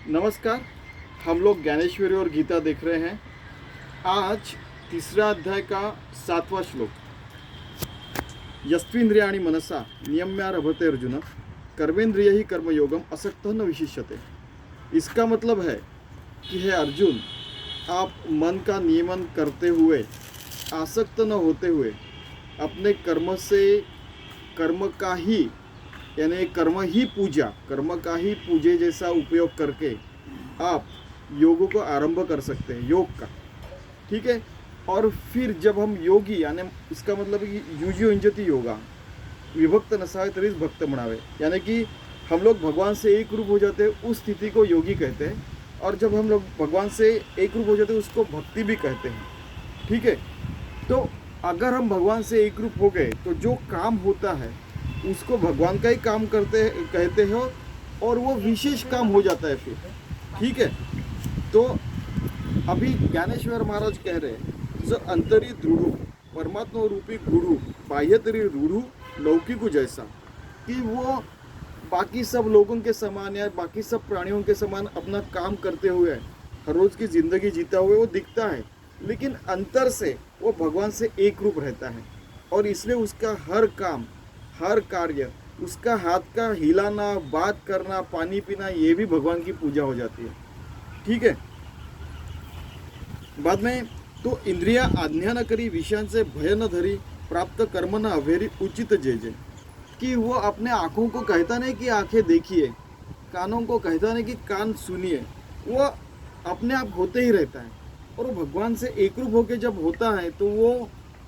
नमस्कार। हम लोग ज्ञानेश्वरी और गीता देख रहे हैं। आज तीसरा अध्याय का 7वां श्लोक, यस्त्विंद्रियाणि मनसा नियम्यारभते अर्जुन कर्मेंद्रिय ही कर्मयोगम असक्तः न विशिष्यते। इसका मतलब है कि हे अर्जुन, आप मन का नियमन करते हुए आसक्त न होते हुए अपने कर्म से कर्म का ही यानी कर्म का ही पूजे जैसा उपयोग करके आप योग को आरंभ कर सकते हैं, योग का। ठीक है। और फिर जब हम योगी यानी इसका मतलब है कि युजो इंजति योगा विभक्त नसावे तरीस भक्त मनावे, यानी कि हम लोग भगवान से एक रूप हो जाते हैं, उस स्थिति को योगी कहते हैं। और जब हम लोग भगवान से एक रूप हो जाते हैं उसको भक्ति भी कहते हैं। ठीक है। तो अगर हम भगवान से एक रूप हो गए तो जो काम होता है उसको भगवान का ही काम कहते हो और वो विशेष काम हो जाता है फिर। ठीक है। तो अभी ज्ञानेश्वर महाराज कह रहे हैं, जो अंतरी दृढ़ परमात्मा रूपी गुरु बाह्यतरी रूढ़ लौकिक जैसा, कि वो बाकी सब लोगों के समान या बाकी सब प्राणियों के समान अपना काम करते हुए हर रोज़ की ज़िंदगी जीता हुए वो दिखता है, लेकिन अंतर से वो भगवान से एक रूप रहता है। और इसलिए उसका हर काम हर कार्य, उसका हाथ का हिलाना, बात करना, पानी पीना, ये भी भगवान की पूजा हो जाती है। ठीक है। बाद में तो इंद्रिया आज्ञा न करी विषयांसे भय न धरी प्राप्त कर्म न अभेरी उचित जय जय, कि वो अपने आँखों को कहता नहीं कि आंखें देखिए, कानों को कहता नहीं कि कान सुनिए, वो अपने आप होते ही रहता है। और वो भगवान से एक रूप होकर जब होता है तो वो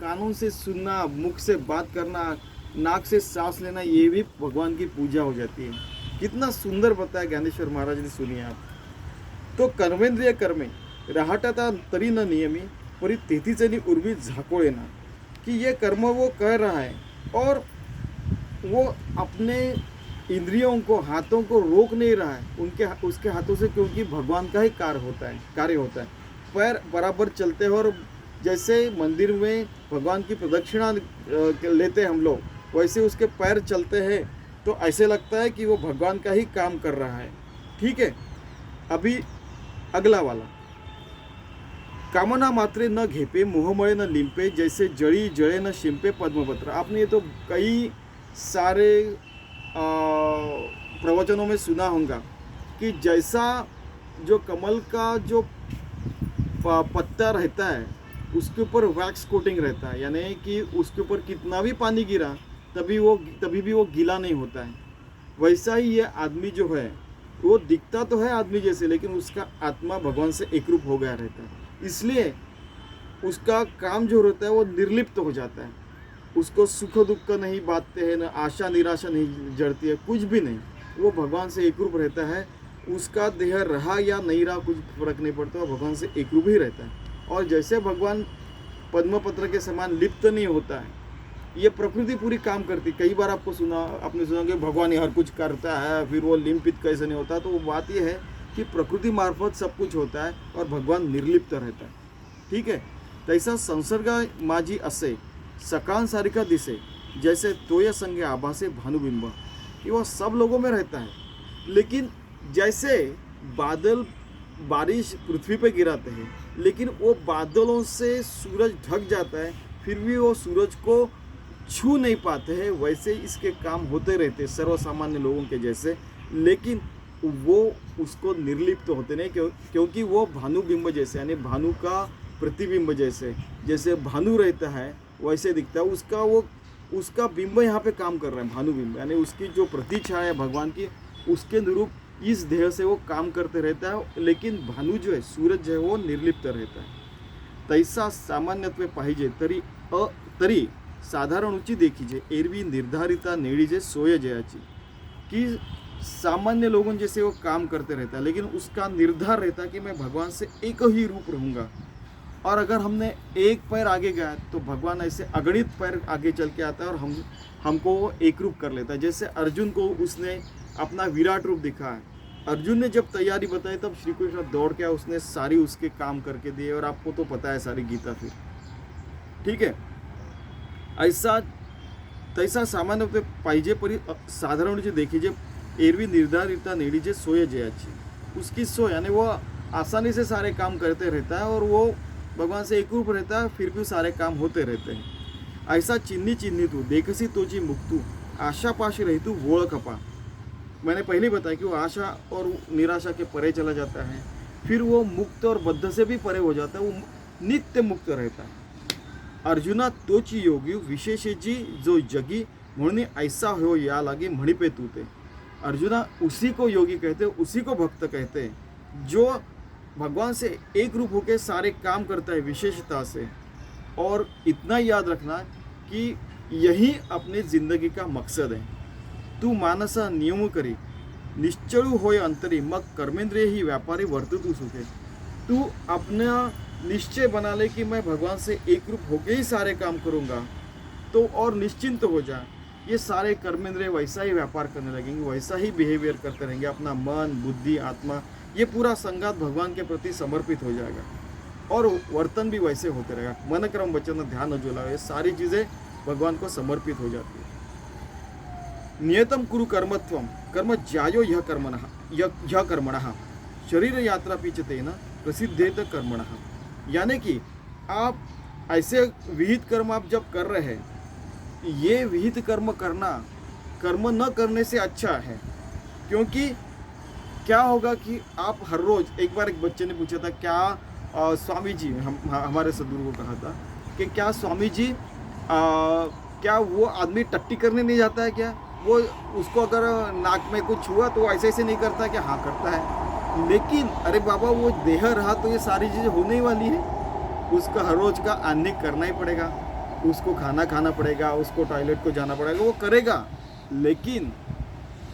कानों से सुनना, मुख से बात करना, नाक से सांस लेना, ये भी भगवान की पूजा हो जाती है। कितना सुंदर बताया ज्ञानेश्वर महाराज ने, सुनिए आप। तो कर्मेंद्रिय कर्मे राहटाता तरी न नियमी परी तेथीचनी उर्वी झाकोळे ना, कि ये कर्म वो कह रहा है और वो अपने इंद्रियों को, हाथों को रोक नहीं रहा है उसके हाथों से, क्योंकि भगवान का ही कार्य होता है। पैर बराबर चलते हैं और जैसे मंदिर में भगवान की प्रदक्षिणा लेते हैं हम लोग, वैसे उसके पैर चलते हैं तो ऐसे लगता है कि वो भगवान का ही काम कर रहा है। ठीक है। अभी अगला वाला, कामना मात्रे न घेपे मोहमय न लिंपे जैसे जड़ी जड़े न शिंपे पद्मपत्र। आपने ये तो कई सारे प्रवचनों में सुना होगा कि जैसा जो कमल का जो पत्ता रहता है उसके ऊपर वैक्स कोटिंग रहता है, यानी कि उसके ऊपर कितना भी पानी गिरा तभी भी वो गीला नहीं होता है। वैसा ही ये आदमी जो है वो दिखता तो है आदमी जैसे, लेकिन उसका आत्मा भगवान से एक रूप हो गया रहता है। इसलिए उसका काम जो रहता है वो निर्लिप्त हो जाता है। उसको सुख दुख नहीं बांटते हैं, न आशा निराशा नहीं जड़ती है, कुछ भी नहीं। वो भगवान से एक रूप रहता है। उसका देह रहा या नहीं रहा कुछ फर्क नहीं पड़ता, वो भगवान से एक रूप ही रहता है। और जैसे भगवान पद्मपत्र के समान लिप्त नहीं होता है, ये प्रकृति पूरी काम करती। कई बार आपने सुना कि भगवान हर कुछ करता है, फिर वो लिंपित कैसे नहीं होता। तो वो बात ये है कि प्रकृति मार्फत सब कुछ होता है और भगवान निर्लिप्त रहता है। ठीक है। तैसा संसर्ग माझी असे सकान सारिका दिसे जैसे तोय संगे आभासे भानुबिंब, कि वो सब लोगों में रहता है, लेकिन जैसे बादल बारिश पृथ्वी पे गिराते हैं, लेकिन वो बादलों से सूरज ढक जाता है, फिर भी वो सूरज को छू नहीं पाते हैं, वैसे इसके काम होते रहते सर्वसामान्य लोगों के जैसे, लेकिन वो उसको निर्लिप्त होते नहीं, क्योंकि वो भानुबिंब जैसे, यानी भानु का प्रतिबिंब जैसे भानु रहता है वैसे दिखता है। उसका बिंब यहाँ पे काम कर रहा है, भानुबिंब, यानी उसकी जो प्रतिछाया है भगवान की, उसके अनुरूप इस देह से वो काम करते रहता है। लेकिन भानु जो है, सूरज जो है, वो निर्लिप्त रहता है। तैसा सामान्यत्व पाहिजे तरी साधारणची देखीजे एरवी निर्धारिता नेड़ीजे सोय जयाची, कि सामान्य लोगों जैसे वो काम करते रहता है, लेकिन उसका निर्धार रहता है कि मैं भगवान से एक ही रूप रहूँगा। और अगर हमने एक पैर आगे गया तो भगवान ऐसे अगणित पैर आगे चल के आता है और हमको वो एक रूप कर लेता है। जैसे अर्जुन को उसने अपना विराट रूप दिखा है। अर्जुन ने जब तैयारी बताई तब श्री कृष्ण दौड़ के उसने सारी उसके काम करके दिए, और आपको तो पता है सारी गीता फिर। ठीक है। ऐसा तैसा सामान्य पाहिजे परी साधारण देखीजे एरवी निर्धारिता नेडीचे सोय जयाची, उसकी सो यानी वो आसानी से सारे काम करते रहता है और वो भगवान से एक रूप रहता है, फिर भी सारे काम होते रहते हैं। ऐसा चिन्नी चिन्नी तू देखसी तोची मुक्तू आशा पाश रही तू वोळ खपा। मैंने पहले बताया कि वो आशा और निराशा के परे चला जाता है, फिर वो मुक्त और बद्ध से भी परे हो जाता है, वो नित्य मुक्त रहता है। अर्जुना तोची योगी विशेषेची जो जगी म्हणून ऐसा हो या लागे म्हणी पे तू ते। अर्जुना उसी को योगी कहते, उसी को भक्त कहते जो भगवान से एक रूप होकर सारे काम करता है विशेषता से। और इतना याद रखना कि यही अपनी जिंदगी का मकसद है। तू मानसा नियम करी निश्चळू होय अंतरी मग कर्मेंद्रिय ही व्यापारी वर्त तू सुखे। तू अपना निश्चय बना ले कि मैं भगवान से एक रूप होके ही सारे काम करूँगा, तो और निश्चिंत हो जा। ये सारे कर्मेंद्रिय वैसा ही व्यापार करने लगेंगे, वैसा ही बिहेवियर करते रहेंगे, अपना मन बुद्धि आत्मा ये पूरा संगात भगवान के प्रति समर्पित हो जाएगा और वर्तन भी वैसे होते रहेगा। मन क्रम वचन ध्यान जुला, ये सारी चीज़ें भगवान को समर्पित हो जाती है। नियतम कुरु कर्मत्वम कर्म ज्यायो यह कर्मणः शरीर यात्रा पीछते न प्रसिद्धेत कर्मणः। यानी कि आप ऐसे विहित कर्म आप जब कर रहे हैं, ये विहित कर्म करना कर्म न करने से अच्छा है। क्योंकि क्या होगा कि आप हर रोज़, एक बार एक बच्चे ने पूछा था क्या स्वामी जी, हमारे सदगुरु को कहा था कि क्या स्वामी जी क्या वो आदमी टट्टी करने नहीं जाता है क्या? वो उसको अगर नाक में कुछ हुआ तो ऐसे ऐसे नहीं करता क्या? हाँ करता है। लेकिन अरे बाबा वो देह रहा तो ये सारी चीज़ें होने ही वाली है। उसका हर रोज़ का अन्य करना ही पड़ेगा, उसको खाना खाना पड़ेगा, उसको टॉयलेट को जाना पड़ेगा, वो करेगा। लेकिन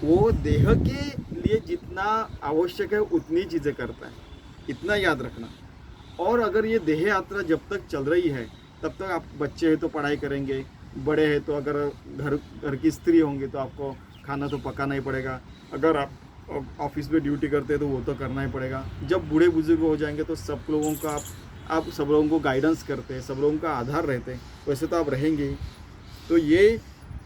वो देह के लिए जितना आवश्यक है उतनी चीज़ें करता है, इतना याद रखना। और अगर ये देह यात्रा जब तक चल रही है तब तक आप बच्चे हैं तो पढ़ाई करेंगे, बड़े हैं तो अगर घर की स्त्री होंगे तो आपको खाना तो पकाना ही पड़ेगा, अगर आप ऑफिस में ड्यूटी करते हैं तो वो तो करना ही पड़ेगा। जब बूढ़े बुजुर्ग हो जाएंगे तो सब लोगों का आप सब लोगों को गाइडेंस करते हैं, सब लोगों का आधार रहते हैं, वैसे तो आप रहेंगे ही। तो ये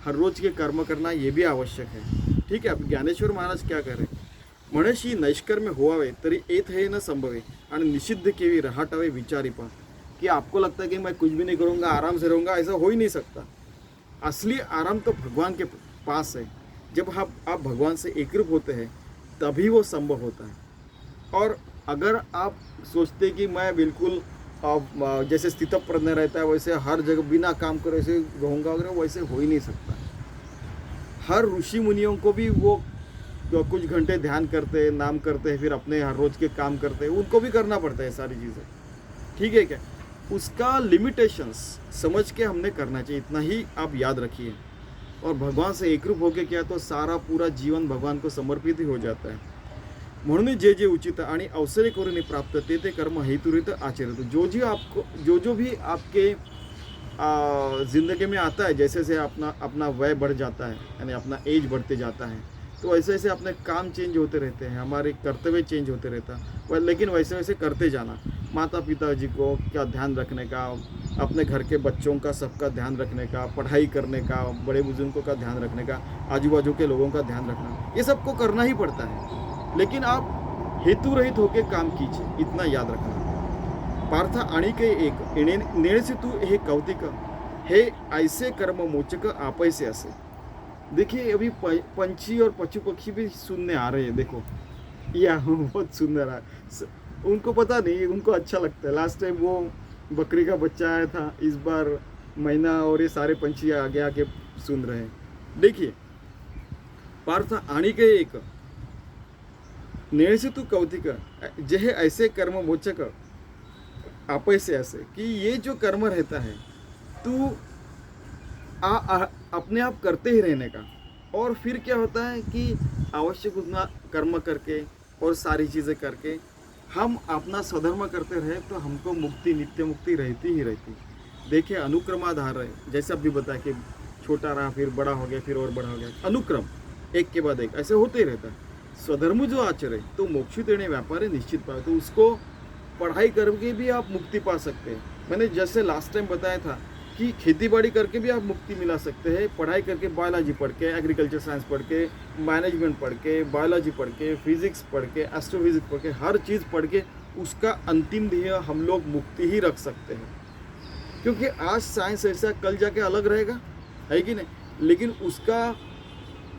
हर रोज के कर्म करना ये भी आवश्यक है। ठीक है। अब ज्ञानेश्वर महाराज क्या कह रहे हैं, म्हणशी नैष्कर्म्य होवावे तरी एत हे न संभवे आणि निषिद्ध केवी रहाटावे विचारी पा। कि आपको लगता है कि मैं कुछ भी नहीं करूँगा आराम से रहूँगा, ऐसा हो ही नहीं सकता। असली आराम तो भगवान के पास है। जब आप भगवान से एकरूप होते हैं तभी वो संभव होता है। और अगर आप सोचते कि मैं बिल्कुल जैसे स्थितप्रज्ञ रहता है वैसे हर जगह बिना काम करे ऐसे रहूँगा, अगर वैसे हो ही नहीं सकता। हर ऋषि मुनियों को भी वो कुछ घंटे ध्यान करते हैं, नाम करते हैं, फिर अपने हर रोज के काम करते हैं, उनको भी करना पड़ता है सारी चीज़ें। ठीक है क्या? उसका लिमिटेशंस समझ के हमने करना चाहिए, इतना ही आप याद रखिए। और भगवान से एकरूप होके क्या तो सारा पूरा जीवन भगवान को समर्पित ही हो जाता है। म्हणून जे जे उचित आणि अवसरे करून प्राप्त ते कर्म हेतुरित आचरित। जो भी आपके ज़िंदगी में आता है, जैसे जैसे अपना वय बढ़ जाता है यानी अपना एज बढ़ते जाता है, तो वैसे वैसे अपने काम चेंज होते रहते हैं, हमारे कर्तव्य चेंज होते रहता है। लेकिन वैसे वैसे करते जाना, माता पिता जी को क्या ध्यान रखने का, अपने घर के बच्चों का सबका ध्यान रखने का, पढ़ाई करने का, बड़े बुजुर्गों का ध्यान रखने का, आजू बाजू के लोगों का ध्यान रखना, ये सबको करना ही पड़ता है। लेकिन आप हेतु रहित होकर काम कीजिए, इतना याद रखना। पार्थ आणि के एक नेणसे तू हे कौतिक हे ऐसे कर्म मोचक आपैसे असे। देखिए अभी पंछी और पशु पक्षी भी सुनने आ रहे हैं, देखो या बहुत सुंदर है। उनको पता नहीं, उनको अच्छा लगता है। लास्ट टाइम वो बकरी का बच्चा आया था, इस बार मैना और ये सारे पंछी आगे आके सुन रहे हैं। देखिए पार्थ आणि के एक नेणसे तू कौतिक जे ऐसे कर्म मोचक आपैसे ऐसे, कि ये जो कर्म रहता है तू अपने आप करते ही रहने का। और फिर क्या होता है कि आवश्यक उतना कर्म करके और सारी चीज़ें करके हम अपना स्वधर्म करते रहे तो हमको मुक्ति, नित्य मुक्ति रहती ही रहती। देखिए अनुक्रमाधार है, जैसे अभी बताया कि छोटा रहा फिर बड़ा हो गया फिर और बड़ा हो गया, अनुक्रम एक के बाद एक ऐसे होते ही रहता है। स्वधर्म जो आचरे तो मोक्ष देने व्यापारी निश्चित पाए, तो उसको पढ़ाई करके भी आप मुक्ति पा सकते हैं। मैंने जैसे लास्ट टाइम बताया था कि खेती बाड़ी करके भी आप मुक्ति मिला सकते हैं, पढ़ाई करके, बायोलॉजी पढ़ के, एग्रीकल्चर साइंस पढ़ के, मैनेजमेंट पढ़ के, बायोलॉजी पढ़ के, फिजिक्स पढ़ के, एस्ट्रोफिजिक्स पढ़ के, हर चीज़ पढ़ के उसका अंतिम ध्येय हम लोग मुक्ति ही रख सकते हैं। क्योंकि आज साइंस ऐसा, कल जाके अलग रहेगा, है कि नहीं? लेकिन उसका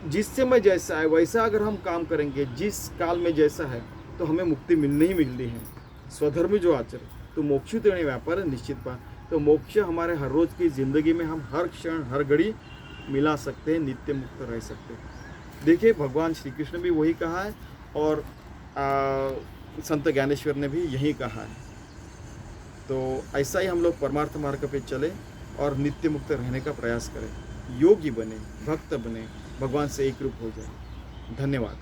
जिस समय जैसा है वैसा अगर हम काम करेंगे, जिस काल में जैसा है, तो हमें मुक्ति मिलनी ही मिलनी है। स्वधर्म जो आचरे तो मोक्ष तेणे व्यापार निश्चित पा। तो मोक्ष हमारे हर रोज़ की ज़िंदगी में हम हर क्षण हर घड़ी मिला सकते हैं, नित्य मुक्त रह सकते हैं। देखिए भगवान श्री कृष्ण भी वही कहा है और संत ज्ञानेश्वर ने भी यही कहा है। तो ऐसा ही हम लोग परमार्थ मार्ग पे चले और नित्य मुक्त रहने का प्रयास करें, योगी बने, भक्त बने, भगवान से एक रूप हो जाए। धन्यवाद।